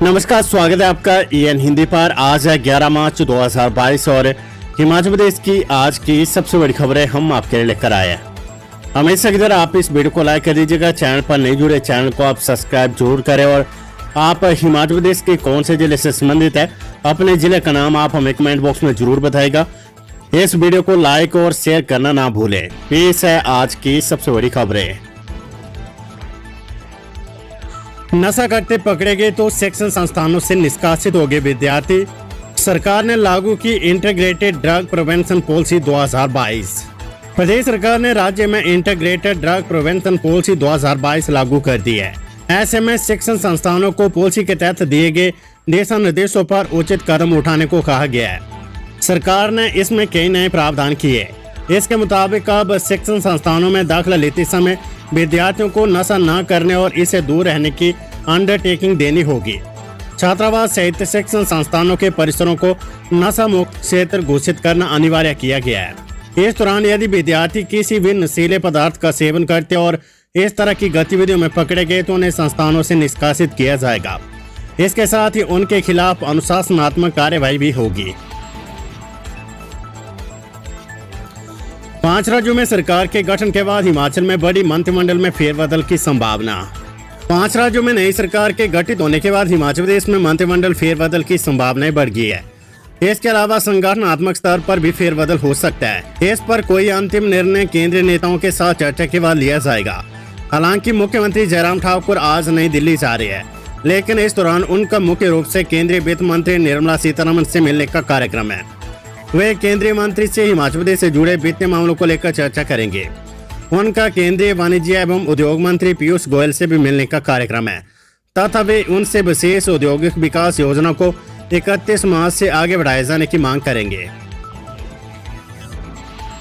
नमस्कार, स्वागत है आपका EN हिंदी पर। आज है 11 मार्च 2022 और हिमाचल प्रदेश की आज की सबसे बड़ी खबरें हम आपके लिए लेकर आए हैं। हमेशा की तरह आप इस वीडियो को लाइक कर दीजिएगा। चैनल पर नहीं जुड़े चैनल को आप सब्सक्राइब जरूर करें और आप हिमाचल प्रदेश के कौन से जिले से संबंधित है अपने जिले का नाम आप हमें कमेंट बॉक्स में जरूर बताएगा। इस वीडियो को लाइक और शेयर करना ना भूलें। पेश है आज की सबसे बड़ी खबरें। नशा करते पकड़े गए तो शिक्षण संस्थानों से निष्कासित हो गए विद्यार्थी। सरकार ने लागू की इंटीग्रेटेड ड्रग प्रिवेंशन पॉलिसी 2022। प्रदेश सरकार ने राज्य में इंटीग्रेटेड ड्रग प्रिवेंशन पॉलिसी 2022 लागू कर दी है। ऐसे में शिक्षण संस्थानों को पॉलिसी के तहत दिए गए दिशा निर्देशों पर उचित कदम उठाने को कहा गया है। सरकार ने इसमें कई नए प्रावधान किए। इसके मुताबिक अब शिक्षण संस्थानों में दाखिला लेते समय विद्यार्थियों को नशा न करने और इसे दूर रहने की अंडरटेकिंग देनी होगी। छात्रावास सहित शिक्षण संस्थानों के परिसरों को नशा मुक्त क्षेत्र घोषित करना अनिवार्य किया गया है। इस दौरान यदि विद्यार्थी किसी भी नशीले पदार्थ का सेवन करते और इस तरह की गतिविधियों में पकड़े गए तो उन्हें संस्थानों से निष्कासित किया जाएगा। इसके साथ ही उनके खिलाफ अनुशासनात्मक कार्यवाही भी होगी। 5 राज्यों में सरकार के गठन के बाद हिमाचल में बड़ी मंत्रिमंडल में फेरबदल की संभावना। 5 राज्यों में नई सरकार के गठित होने के बाद हिमाचल प्रदेश में मंत्रिमंडल फेरबदल की संभावनाएं बढ़ गई है। इसके अलावा संगठनात्मक स्तर पर भी फेरबदल हो सकता है। इस पर कोई अंतिम निर्णय केंद्रीय नेताओं के साथ चर्चा के बाद लिया जाएगा। हालांकि मुख्यमंत्री जयराम ठाकुर आज नई दिल्ली जा रहे हैं, लेकिन इस दौरान उनका मुख्य रूप से केंद्रीय वित्त मंत्री निर्मला सीतारमण से मिलने का कार्यक्रम है। वे केंद्रीय मंत्री से हिमाचल प्रदेश से जुड़े वित्तीय मामलों को लेकर चर्चा करेंगे। उनका केंद्रीय वाणिज्य एवं उद्योग मंत्री पीयूष गोयल से भी मिलने का कार्यक्रम है तथा वे उनसे विशेष औद्योगिक विकास योजना को 31 मार्च से आगे बढ़ाए जाने की मांग करेंगे।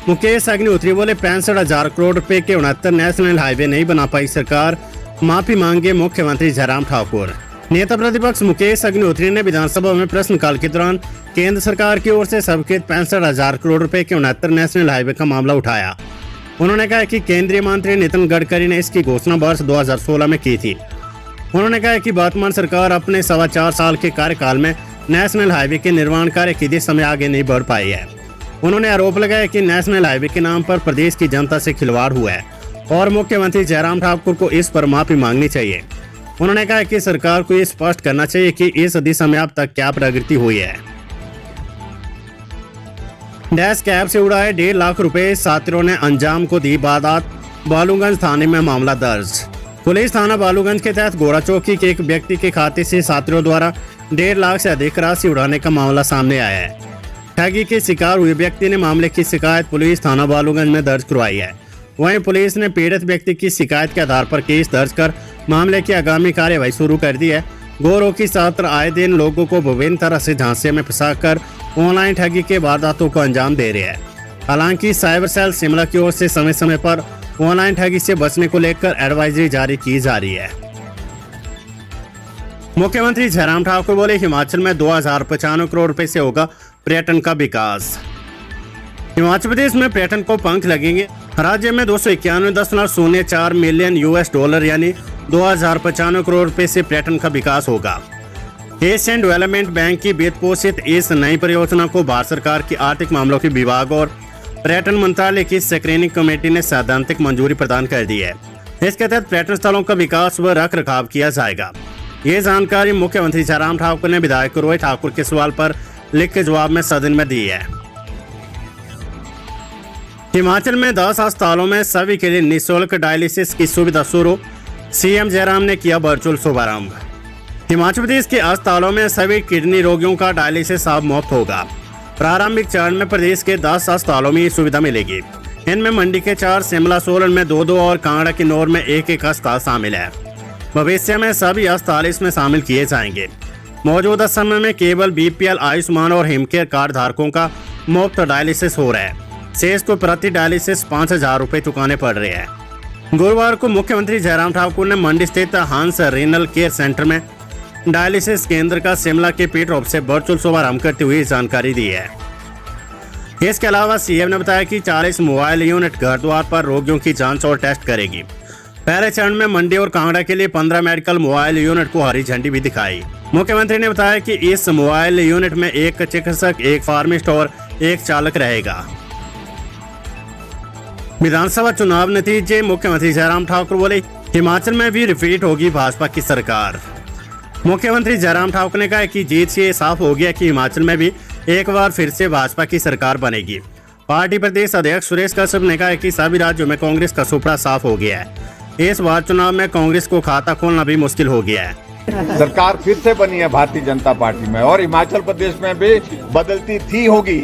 मुकेश अग्निहोत्री बोले 65,000 करोड़ रुपए के 69 नेशनल हाईवे नहीं बना पाई सरकार, माफी मांगे मुख्यमंत्री जयराम ठाकुर। नेता प्रतिपक्ष मुकेश अग्निहोत्री ने विधानसभा में प्रश्नकाल के दौरान केंद्र सरकार की ओर से स्वीकृत 65,000 करोड़ रुपए के 69 नेशनल हाईवे का मामला उठाया। उन्होंने कहा कि केंद्रीय मंत्री नितिन गडकरी ने इसकी घोषणा वर्ष 2016 में की थी। उन्होंने कहा कि वर्तमान सरकार अपने 4.25 साल के कार्यकाल में नेशनल हाईवे के निर्माण कार्य की दिशा में आगे नहीं बढ़ पाई है। उन्होंने आरोप लगाया कि नेशनल हाईवे के नाम पर प्रदेश की जनता से खिलवाड़ हुआ है और मुख्यमंत्री जयराम ठाकुर को इस पर माफी मांगनी चाहिए। उन्होंने कहा कि सरकार को ये स्पष्ट करना चाहिए कि इस दिशा में अब तक क्या प्रगति हुई है। डैश कैब से उड़ाए 1.5 लाख रुपए, छात्रों ने अंजाम को दी वारदात। बालूगंज थाने में मामला दर्ज। पुलिस थाना बालूगंज के तहत गोरा चौकी के एक व्यक्ति के खाते से छात्रों द्वारा 1.5 लाख से अधिक राशि उड़ाने का मामला सामने आया है। ठगी के शिकार हुए व्यक्ति ने मामले की शिकायत पुलिस थाना बालूगंज में दर्ज करवाई है। वहीं पुलिस ने पीड़ित व्यक्ति की शिकायत के आधार पर केस दर्ज कर मामले की आगामी कार्यवाही शुरू कर दी है। गोरों की छात्र आए दिन लोगों को विभिन्न तरह से झांसे में फंसाकर ऑनलाइन ठगी के वारदातों को अंजाम दे रहे हैं। हालांकि साइबर सेल शिमला की ओर से समय समय पर ऑनलाइन ठगी से बचने को लेकर एडवाइजरी जारी की जा रही है। मुख्यमंत्री जयराम ठाकुर बोले मिमाचल में 2095 करोड़ रुपए से होगा पर्यटन का विकास। हिमाचल प्रदेश में पर्यटन को पंख लगेंगे। राज्य में 291.04 मिलियन $, यानी 2095 करोड़ रुपए से पर्यटन का विकास होगा। एशियन डेवलपमेंट बैंक की वित्त पोषित इस नई परियोजना को भारत सरकार की आर्थिक मामलों के विभाग और पर्यटन मंत्रालय की स्क्रीनिंग कमेटी ने सैद्धांतिक मंजूरी प्रदान कर दी है। इसके तहत पर्यटन स्थलों का विकास व रख रखाव किया जाएगा। ये जानकारी मुख्यमंत्री जयराम ठाकुर ने विधायक रोहित ठाकुर के सवाल पर लिख के जवाब में सदन में दी है। हिमाचल में 10 अस्पतालों में सभी के लिए निःशुल्क डायलिसिस की सुविधा शुरू। सीएम जयराम ने किया वर्चुअल शुभारंभ। हिमाचल प्रदेश के अस्पतालों में सभी किडनी रोगियों का डायलिसिस अब मुफ्त होगा। प्रारंभिक चरण में प्रदेश के 10 अस्पतालों में ये सुविधा मिलेगी। इनमें मंडी के 4, शिमला सोलन में 2 और कांगड़ा किन्नौर में 1 अस्पताल शामिल है। भविष्य में सभी अस्पताल इसमें शामिल किए जाएंगे। मौजूदा समय में केवल BPL, आयुष्मान और हिमकेयर कार्ड धारकों का मुफ्त डायलिसिस हो रहा है। शेष को प्रति डायलिसिस 5,000 रुपए चुकाने पड़ रहे हैं। गुरुवार को मुख्यमंत्री जयराम ठाकुर ने मंडी स्थित हंस रीनल केयर सेंटर में डायलिसिस केंद्र का शिमला के पीट रोड से वर्चुअल शुभारंभ करते हुए जानकारी दी है। इसके अलावा सीएम ने बताया कि 40 मोबाइल यूनिट घर द्वार पर रोगियों की जांच और टेस्ट करेगी। पहले चरण में मंडी और कांगड़ा के लिए 15 मेडिकल मोबाइल यूनिट को हरी झंडी भी दिखाई। मुख्यमंत्री ने बताया कि इस मोबाइल यूनिट में एक चिकित्सक, एक फार्मिस्ट और एक चालक रहेगा। विधानसभा चुनाव नतीजे, मुख्यमंत्री जयराम ठाकुर बोले, हिमाचल में भी रिपीट होगी भाजपा की सरकार। मुख्यमंत्री जयराम ठाकुर ने कहा कि जीत से साफ हो गया कि हिमाचल में भी एक बार फिर से भाजपा की सरकार बनेगी। पार्टी प्रदेश अध्यक्ष सुरेश कश्यप ने कहा कि सभी राज्यों में कांग्रेस का सुपड़ा साफ हो गया है। इस बार चुनाव में कांग्रेस को खाता खोलना भी मुश्किल हो गया है। सरकार फिर से बनी है भारतीय जनता पार्टी में, और हिमाचल प्रदेश में भी बदलती थी होगी,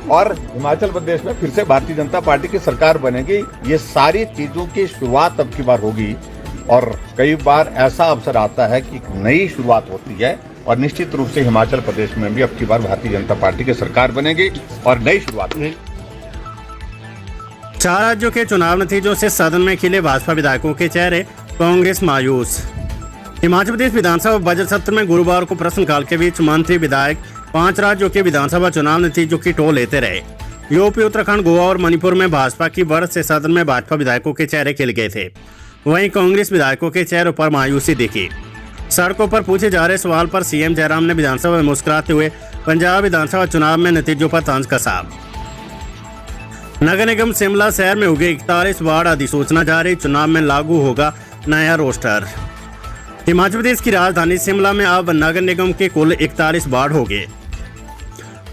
और हिमाचल प्रदेश में फिर से भारतीय जनता पार्टी की सरकार बनेगी। ये सारी चीजों की शुरुआत अब की बार होगी, और कई बार ऐसा अवसर आता है कि नई शुरुआत होती है, और निश्चित रूप से हिमाचल प्रदेश में भी अब की बार भारतीय जनता पार्टी की सरकार बनेगी और नई शुरुआत होगी। 4 राज्यों के चुनाव नतीजों से सदन में खिले भाजपा विधायकों के चेहरे, कांग्रेस मायूस। हिमाचल प्रदेश विधानसभा बजट सत्र में गुरुवार को प्रश्नकाल के बीच मंत्री विधायक 5 राज्यों के विधानसभा चुनाव नतीजों की टोल लेते रहे। यूपी, उत्तराखंड, गोवा और मणिपुर में भाजपा की बढ़त से सदन में भाजपा विधायकों के चेहरे खिल गए थे। वहीं कांग्रेस विधायकों के चेहरों पर मायूसी दिखी। सड़कों पर पूछे जा रहे सवाल पर सीएम जयराम ने विधानसभा में मुस्कुराते हुए पंजाब विधानसभा चुनाव में नतीजों पर तंज कसा। नगर निगम शिमला शहर में उगे 41 वार्ड अधिसूचना जारी, चुनाव में लागू होगा नया रोस्टर। हिमाचल प्रदेश की राजधानी शिमला में अब नगर निगम के कुल 41 वार्ड होंगे।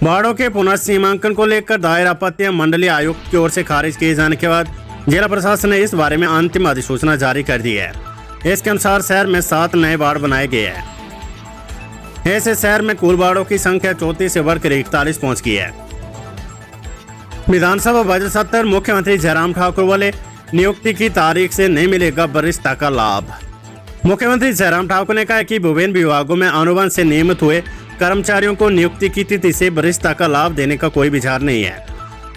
वार्डों के पुनर्सीमांकन को लेकर दायर आपत्तियां मंडलीय आयुक्त की ओर से खारिज किए जाने के बाद जिला प्रशासन ने इस बारे में अंतिम अधिसूचना जारी कर दी है। इसके अनुसार शहर में 7 नए वार्ड बनाए गए हैं। ऐसे शहर में कुल वार्डों की संख्या 34 से बढ़कर 41 पहुंच गई है। विधानसभा बजट सत्र, मुख्यमंत्री जयराम ठाकुर बोले, नियुक्ति की तारीख से नहीं मिलेगा वरिष्ठता का लाभ। मुख्यमंत्री जयराम ठाकुर ने कहा कि विभिन्न विभागों में अनुबंध से नियमित हुए कर्मचारियों को नियुक्ति की तिथि से वरिष्ठता का लाभ देने का कोई विचार नहीं है।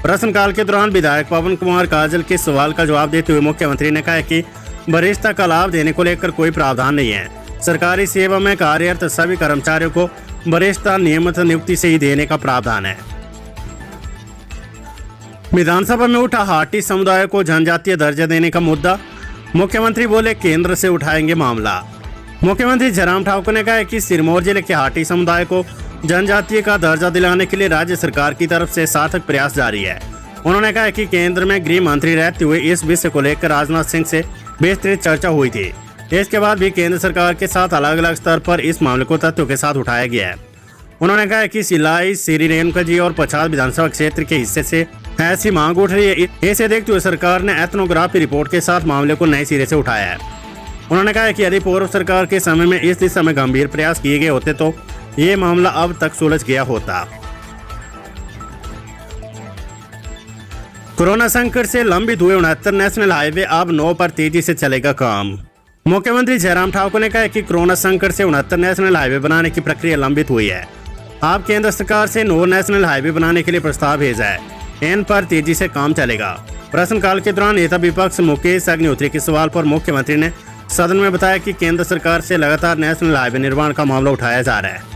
प्रश्नकाल के दौरान विधायक पवन कुमार काजल के सवाल का जवाब देते हुए मुख्यमंत्री ने कहा कि वरिष्ठता का लाभ देने को लेकर कोई प्रावधान नहीं है। सरकारी सेवा में कार्यरत सभी कर्मचारियों को वरिष्ठता नियमित नियुक्ति से ही देने का प्रावधान है। विधानसभा में उठा हाटी समुदाय को जनजातीय दर्जा देने का मुद्दा, मुख्यमंत्री बोले, केंद्र से उठाएंगे मामला। मुख्यमंत्री जयराम ठाकुर ने कहा कि सिरमौर जिले के हाटी समुदाय को जनजातीय का दर्जा दिलाने के लिए राज्य सरकार की तरफ से सार्थक प्रयास जारी है। उन्होंने कहा कि केंद्र में गृह मंत्री रहते हुए इस विषय को लेकर राजनाथ सिंह से विस्तृत चर्चा हुई थी। इसके बाद भी केंद्र सरकार के साथ अलग अलग स्तर पर इस मामले को तथ्यों के साथ उठाया गया है। उन्होंने कहा कि सिलाई, श्री रेणुका जी और पच्छाद विधानसभा क्षेत्र के हिस्से से ऐसी मांग उठ रही है। इसे देखते हुए सरकार ने एथनोग्राफी रिपोर्ट के साथ मामले को नए सिरे से उठाया है। उन्होंने कहा कि यदि पूर्व सरकार के समय में इस दिशा में गंभीर प्रयास किए गए होते तो ये मामला अब तक सुलझ गया होता। कोरोना संकट से लंबित हुए 69 नेशनल हाईवे अब 9 पर तेजी से चलेगा काम। मुख्यमंत्री जयराम ठाकुर ने कहा कि कोरोना संकट से 69 नेशनल हाईवे बनाने की प्रक्रिया लंबित हुई है। अब केंद्र सरकार से 9 नेशनल हाईवे बनाने के लिए प्रस्ताव भेजा है। इन पर तेजी से काम चलेगा। प्रश्नकाल के दौरान नेता विपक्ष मुकेश अग्निहोत्री के सवाल पर मुख्यमंत्री ने सदन में बताया कि केंद्र सरकार से लगातार नेशनल हाईवे निर्माण का मामला उठाया जा रहा है।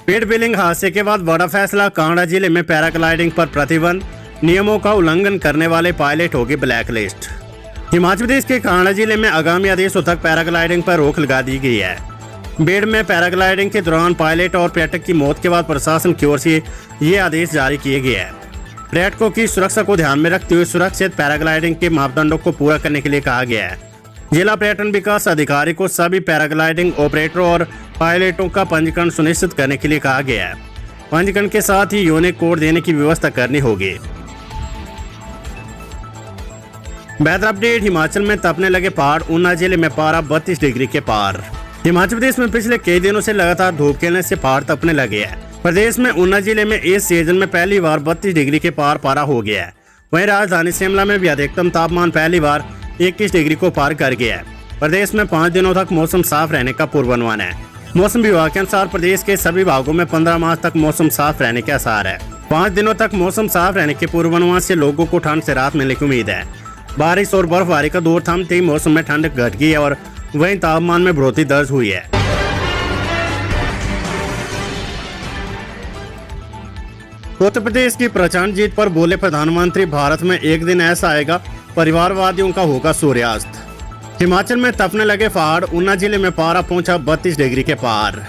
पेड बिलिंग हादसे के बाद बड़ा फैसला, कांगड़ा जिले में पैराग्लाइडिंग पर प्रतिबंध, नियमों का उल्लंघन करने वाले पायलट होगी ब्लैकलिस्ट। हिमाचल प्रदेश के कांगड़ा जिले में आगामी आदेशों तक पैराग्लाइडिंग पर रोक लगा दी गई है। बेड़ में पैराग्लाइडिंग के दौरान पायलट और पर्यटक की मौत के बाद प्रशासन की ओर से ये आदेश जारी किए गए हैं। पर्यटकों की सुरक्षा को ध्यान में रखते हुए सुरक्षित पैराग्लाइडिंग के मापदंडों को पूरा करने के लिए कहा गया है। जिला पर्यटन विकास अधिकारी को सभी पैराग्लाइडिंग ऑपरेटरों और पायलटों का पंजीकरण सुनिश्चित करने के लिए कहा गया है। पंजीकरण के साथ ही यूनिक कोड देने की व्यवस्था करनी होगी। वेदर अपडेट, हिमाचल में तपने लगे पहाड़, ऊना जिले में पारा 32 डिग्री के पार। हिमाचल प्रदेश में पिछले कई दिनों से लगातार धूप खिलने से पहाड़ तपने लगे हैं। प्रदेश में ऊना जिले में इस सीजन में पहली बार 32 डिग्री के पार पारा हो गया है। वहीं राजधानी शिमला में भी अधिकतम तापमान पहली बार 21 डिग्री को पार कर गया है। प्रदेश में 5 दिनों तक मौसम साफ रहने का पूर्वानुमान है। मौसम विभाग के अनुसार प्रदेश के सभी भागों में 15 मार्च तक मौसम साफ रहने के आसार है। 5 दिनों तक मौसम साफ रहने के पूर्वानुमान से लोगों को ठंड से राहत मिलने की उम्मीद है। बारिश और बर्फबारी का दौर थमते ही मौसम में ठंड घट गई है और वहीं तापमान में बढ़ोतरी दर्ज हुई है। उत्तर प्रदेश की प्रचंड जीत पर बोले प्रधानमंत्री, भारत में एक दिन ऐसा आएगा परिवारवादियों का होगा सूर्यास्त। हिमाचल में तपने लगे पहाड़, ऊना जिले में पारा पहुंचा 32 डिग्री के पार।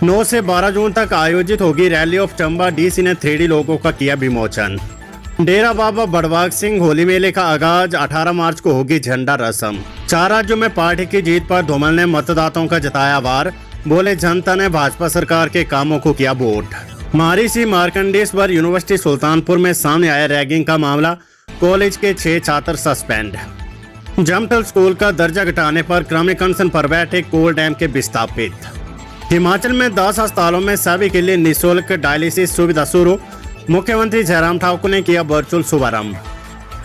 9 से 12 जून तक आयोजित होगी रैली ऑफ चंबा, डीसी ने 3D लोगों का किया विमोचन। डेरा बाबा बड़वाग सिंह होली मेले का आगाज, 18 मार्च को होगी झंडा रस्म। 4 राज्यों में पार्टी की जीत पर धूमल ने मतदाताओं का जताया आभार, बोले जनता ने भाजपा सरकार के कामों को किया वोट। महर्षि मार्कंडेश्वर यूनिवर्सिटी सुल्तानपुर में सामने आया रैगिंग का मामला, कॉलेज के 6 छात्र सस्पेंड। जमतल स्कूल का दर्जा घटाने पर क्रमिक अनशन पर बैठे कोल डैम के विस्थापित। हिमाचल में 10 अस्पतालों में सभी के लिए निःशुल्क डायलिसिस सुविधा शुरू, मुख्यमंत्री जयराम ठाकुर ने किया वर्चुअल शुभारंभ।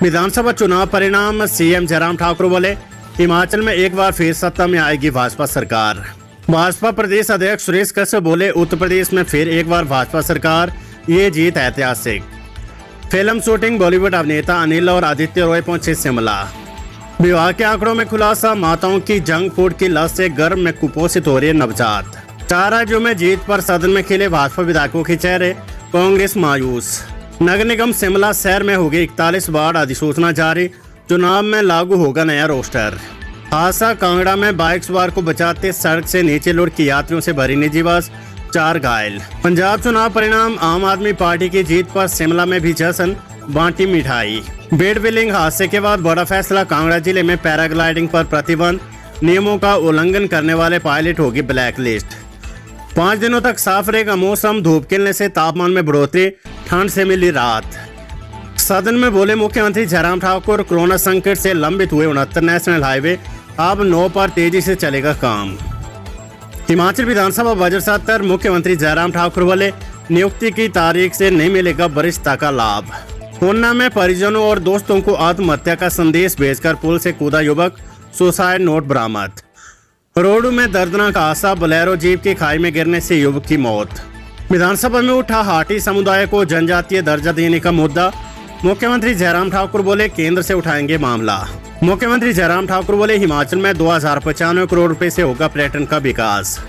विधानसभा चुनाव परिणाम, सीएम जयराम ठाकुर बोले हिमाचल में एक बार फिर सत्ता में आएगी भाजपा सरकार। भाजपा प्रदेश अध्यक्ष सुरेश कश्यप बोले उत्तर प्रदेश में फिर एक बार भाजपा सरकार, ये जीत ऐतिहासिक। फिल्म शूटिंग, बॉलीवुड अभिनेता अनिल और आदित्य रॉय पहुंचे शिमला। विवाह के आंकड़ों में खुलासा, माताओं की जंक फूड की लत से गर्भ में कुपोषित हो रही है नवजात। 4 राज्यों में जीत पर सदन में खिले भाजपा विधायकों के चेहरे, कांग्रेस मायूस। नगर निगम शिमला शहर में होगी 41 वार्ड अधिसूचना जारी, चुनाव में लागू होगा नया रोस्टर। हादसा, कांगड़ा में बाइक सवार को बचाते सड़क से नीचे लुढ़की यात्रियों से भरी निजी बस, 4 घायल। पंजाब चुनाव परिणाम, आम आदमी पार्टी की जीत पर शिमला में भी जश्न, बांटी मिठाई। बेड बिलिंग हादसे के बाद बड़ा फैसला, कांगड़ा जिले में पैराग्लाइडिंग पर प्रतिबंध, नियमों का उल्लंघन करने वाले पायलट होगी ब्लैक लिस्ट। 5 दिनों तक साफ रहेगा मौसम, धूप खिलने से तापमान में बढ़ोतरी, ठंड से मिली राहत। सदन में बोले मुख्यमंत्री जयराम ठाकुर, कोरोना संकट से लंबित हुए 69 नेशनल हाईवे अब 9 पर तेजी से चलेगा काम। हिमाचल विधानसभा बजट सत्र, मुख्यमंत्री जयराम ठाकुर बोले नियुक्ति की तारीख से नहीं मिलेगा वरिष्ठता का लाभ। ऊना में परिजनों और दोस्तों को आत्महत्या का संदेश भेजकर पुल से कूदा युवक, सुसाइड नोट बरामद। रोडू में दर्दनाक हादसा, बोलेरो जीप की खाई में गिरने से युवक की मौत। विधानसभा में उठा हाटी समुदाय को जनजातीय दर्जा देने का मुद्दा, मुख्यमंत्री जयराम ठाकुर बोले केंद्र से उठाएंगे मामला। मुख्यमंत्री जयराम ठाकुर बोले हिमाचल में 2095 करोड़ रुपए से होगा पर्यटन का विकास।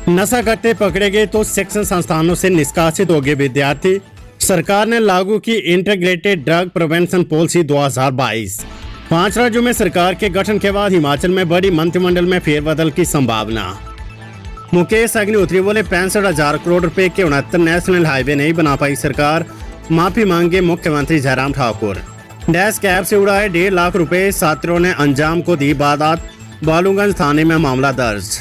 नशा करते पकड़े गए तो शिक्षण संस्थानों से निष्कासित हो गए विद्यार्थी। सरकार ने लागू की इंटीग्रेटेड ड्रग प्रिवेंशन पॉलिसी 2022। 5 राज्यों में सरकार के गठन के बाद हिमाचल में बड़ी मंत्रिमंडल में फेरबदल की संभावना। मुकेश अग्निहोत्री बोले 65,000 करोड़ रुपए के 69 नेशनल हाईवे नहीं बना पाई सरकार, माफी मांगे मुख्यमंत्री जयराम ठाकुर। डैश कैब से उड़ाए 1.5 लाख रुपए, छात्रों ने अंजाम को दी वारदात, बालूगंज थाने में मामला दर्ज।